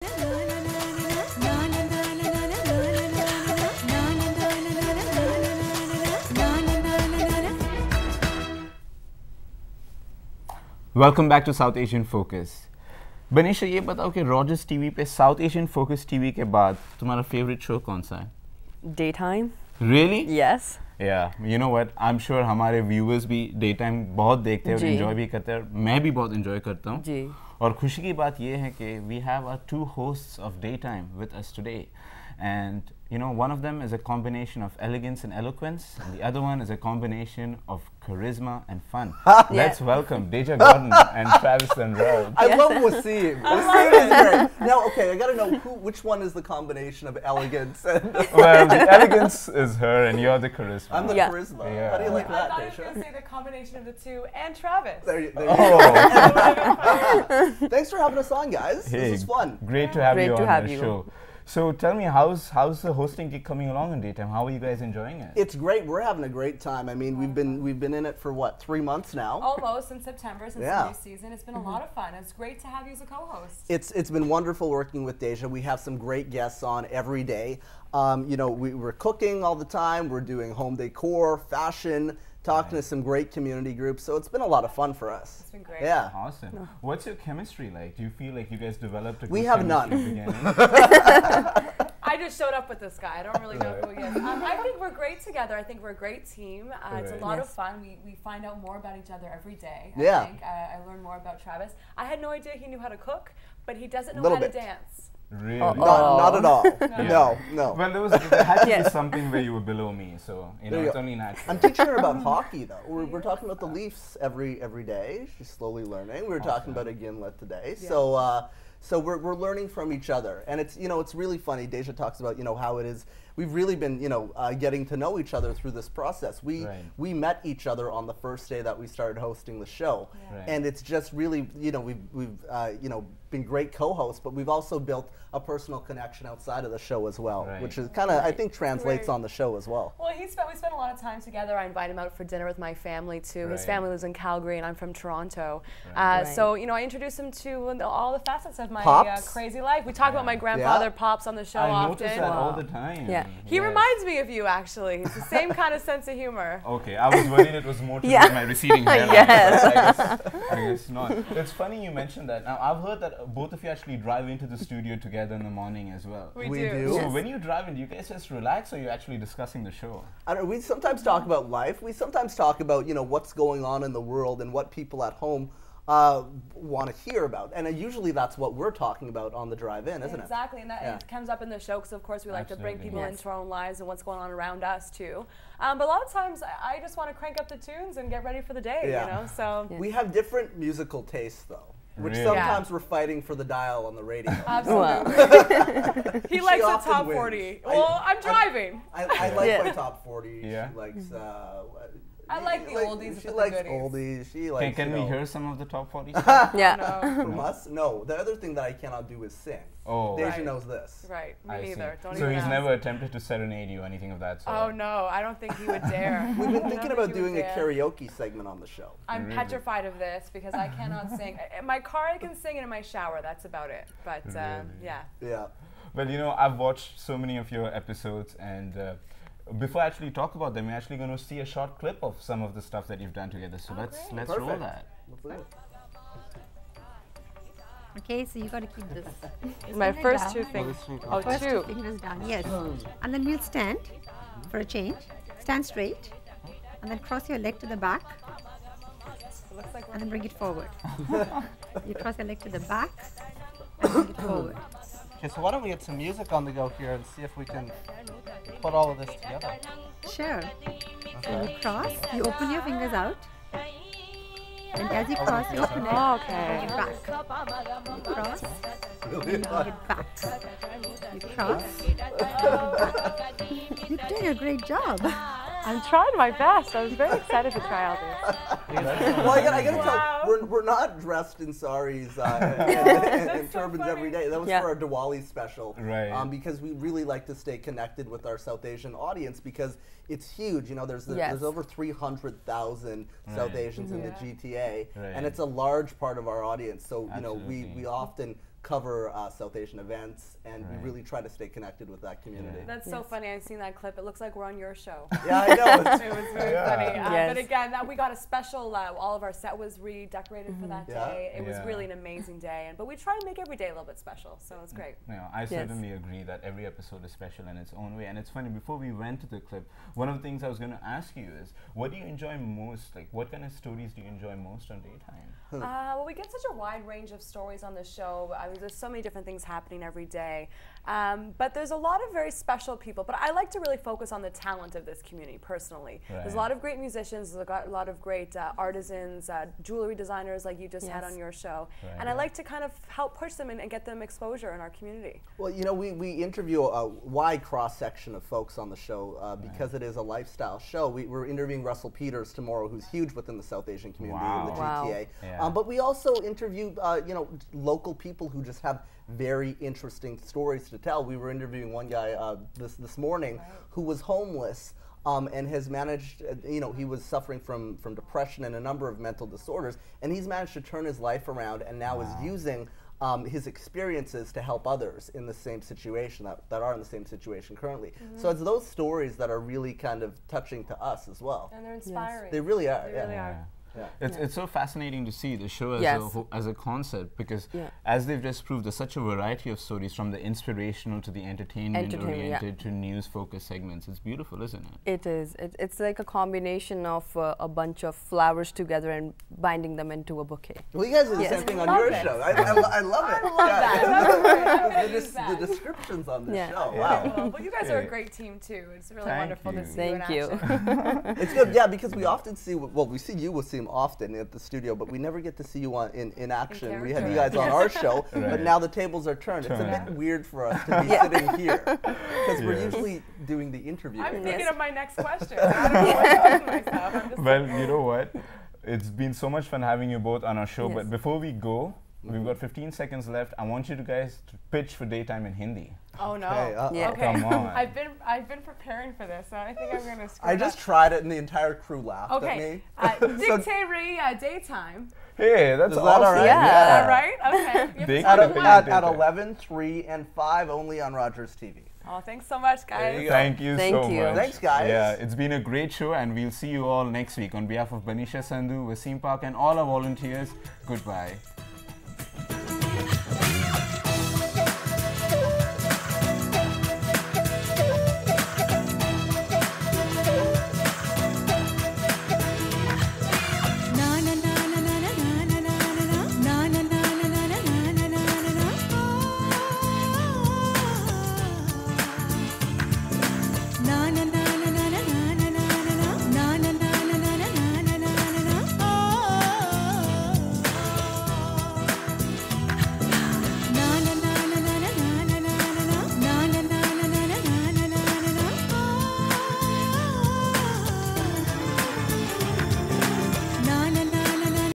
Welcome back to South Asian Focus. Banisha, ये बताओ कि रॉजर्स टीवी पे साउथ एशियन फोकस टीवी के बाद तुम्हारा फेवरेट शो कौन सा है? Daytime. Really? Yes. Yeah, you know what? I'm sure हमारे viewers भी daytime बहुत देखते हैं और जी। enjoy भी करते हैं। मैं भी बहुत enjoy करता हूँ। जी। और खुशी की बात ये है कि we have our two hosts of daytime with us today, and you know, one of them is a combination of elegance and eloquence, and the other one is a combination of charisma and fun. Let's welcome Deja Gordon and Travis Sunderland. I love Wasim. Wasim is great. Now, okay, I gotta know which one is the combination of elegance and. Well, the elegance is her, and you're the charisma. I'm the Yeah. charisma. Yeah. How do you like I that, thought you were Deja? going to say the combination of the two and Travis. There you go. Oh, Thanks for having us on, guys. hey, This is fun. great to have Great you to on have the you. show. So tell me, how's the hosting gig coming along in daytime? How are you guys enjoying it? It's great. We're having a great time. I mean, we've been in it for what, 3 months now. Almost in September since Yeah. the new season. It's been a lot of fun. It's great to have you as a co-host. It's been wonderful working with Deja. We have some great guests on every day. You know, we're cooking all the time. We're doing home decor, fashion, talking to some great community groups. So it's been a lot of fun for us. It's been great. Yeah. Awesome. What's your chemistry like? Do you feel like you guys developed a We good have chemistry none. at the beginning? I just showed up with this guy. I don't really know who he is. I think we're great together. I think we're a great team. It's a Right. lot of Yes. fun. We find out more about each other every day. Yeah. I think I learn more about Travis. I had no idea he knew how to cook, but he doesn't know Little how bit. to dance. Really? Not at all. No, no. Well, there had to Yes. be something where you were below me, so you know There you it's go. only natural. I'm teaching her about hockey, though. We're talking about the Leafs every day. She's slowly learning. We were talking about a Gimlet today. So we're learning from each other, and it's really funny. Deja talks about how it is. We've really been getting to know each other through this process. We met each other on the first day that we started hosting the show, Right. and it's just really we've been great co-hosts, but we've also built a personal connection outside of the show as well, Right. which is kind of I think translates Right. on the show as well. Well, we spent a lot of time together. I invite him out for dinner with my family too. His Right. family lives in Calgary, and I'm from Toronto. Right. So I introduce him to all the facets of my Pops? crazy life. We talk about my grandfather, Pops, on the show I often. notice that all the time. Yeah. He Yes. reminds me of you, actually. It's the same kind of sense of humor. Okay, I was worried it was more to do Yeah. with my receding hairline. Yes. but I guess not. It's funny you mentioned that. Now, I've heard that both of you actually drive into the studio together in the morning as well. We do. do. So when you drive in, do you guys just relax or are you actually discussing the show? I don't know, we sometimes talk about life. We sometimes talk about what's going on in the world and what people at home want to hear about. And usually that's what we're talking about on the drive-in, isn't Exactly, and that Yeah. it comes up in the show because, of course, we like to bring Absolutely. people Yes. into our own lives and what's going on around us too. But a lot of times, I just want to crank up the tunes and get ready for the day. Yeah. So it? We have different musical tastes, though, which Really? sometimes we're fighting for the dial on the radio. absolutely, he She likes the often top wins. 40. I- Well, I'm driving. I like Yeah. my top 40. Yeah. She likes. I like the oldies She with the likes goodies. oldies. She likes. Can we you know, hear some of the top 40? Yeah. No, from us? No. The other thing that I cannot do is sing. Oh, Deja Right. knows this. right, me I see. neither. Don't So even he's ask. never attempted to serenade you or anything of that sort? Oh no, I don't think he would dare. We've I been don't thinking think about he would doing a dare. karaoke segment on the show. I'm Really? petrified of this because I cannot sing. In my car, I can sing, and in my shower, that's about it. But Really? yeah. Yeah. Well, I've watched so many of your episodes, and before I actually talk about them, we're actually going to see a short clip of some of the stuff that you've done together. So let's roll Perfect. that. Let's do it. Okay, so you got to keep this. My finger first down. two things. Oh, First two. fingers down, yes. And then we'll stand for a change. Stand straight. And then cross your leg to the back. It looks like And then bring it forward. You cross your leg to the back and bring it forward. Okay, so why don't we get some music on the go here and see if we can put all of this together. Sure. So you cross, you open your fingers out. And as you cross, you open it. Oh, Bring okay. it back. You cross, and you bring it back. You cross, and bring it back. You're doing a great job. I'm trying my best. I was very excited to try all this. Well, I gotta Wow. tell, we're not dressed in saris and so turbans funny. every day. That was Yeah. for our Diwali special. Right. Because we really like to stay connected with our South Asian audience because it's huge. There's Yes. over 300,000 South Right. Asians in the Yeah. GTA, Right. and it's a large part of our audience. So we Absolutely. often cover South Asian events, and Right. we really try to stay connected with that community. Yeah. That's so funny. I've seen that clip. It looks like we're on your show. Yeah, I know. It's, It was very funny. Yes. But again, we got a special, all of our set was redecorated for that Yeah. day. It was Yeah. really an amazing day. But we try to make every day a little bit special, so it's great. No, I certainly agree that every episode is special in its own way. And it's funny, before we went to the clip, one of the things I was going to ask you is, what do you enjoy most? Like, what kind of stories do you enjoy most on Daytime? Well, we get such a wide range of stories on the show. I mean, there's so many different things happening every day. But there's a lot of very special people. But I like to really focus on the talent of this community, personally. Right. There's a lot of great musicians, there's a lot of great artisans, jewelry designers like you just had on your show. Right. And I like to kind of help push them and get them exposure in our community. well, you know, we interview a wide cross-section of folks on the show because it is a lifestyle show. We're interviewing Russell Peters tomorrow, who's huge within the South Asian community in the Wow. GTA. Yeah. But we also interview, you know, local people who just have very interesting stories to tell. We were interviewing one guy this morning who was homeless. And has managed, you know, he was suffering from depression and a number of mental disorders, and he's managed to turn his life around and now is using his experiences to help others in the same situation, that are in the same situation currently. So it's those stories that are really kind of touching to us as well. And they're inspiring. They really are. They yeah. really are. Yeah. It's so fascinating to see the show as, Yes. as a concept, because Yeah. as they've just proved, there's such a variety of stories, from the inspirational to the entertainment-oriented to news-focused segments. It's beautiful, isn't it? It is. It's like a combination of a bunch of flowers together and binding them into a bouquet. Well, you guys do the Yes. same thing on Love your it. show. I love it. I love Yeah. that. That's great. I'm gonna The, use that. the descriptions on this Yeah. show. Yeah. Wow. Well, you guys are a great team too. It's really Thank wonderful you. to see you in Thank you. action. It's good, yeah, because we often see, well, we see you with him often at the studio, but we never get to see you in action. We have you guys character. on our show, but Right. now the tables are turned. It's a Turned. bit weird for us to be sitting here, because we're Yes. usually doing the interview. I'm thinking Yes. of my next question. I don't know what to ask myself. I'm just Well, you know what? It's been so much fun having you both on our show, Yes. but before we go, we've got 15 seconds left. I want you guys to pitch for Daytime in Hindi. Oh no. Okay, Yeah. Okay. Come on. I've been preparing for this, so I think I'm gonna screw I it just up. tried it, and the entire crew laughed at Okay. me. Dictate daytime. Hey, that's Is that awesome. all right? Yeah. Is that right? Okay. You have to They tell could me have when. been- At 11, 3, and 5, only on Rogers TV. Oh, thanks so much, There guys. you go. Thank you Thank so you. much. Thanks, guys. Yeah, it's been a great show, and we'll see you all next week. On behalf of Banisha Sandhu, Wasim Park, and all our volunteers, goodbye.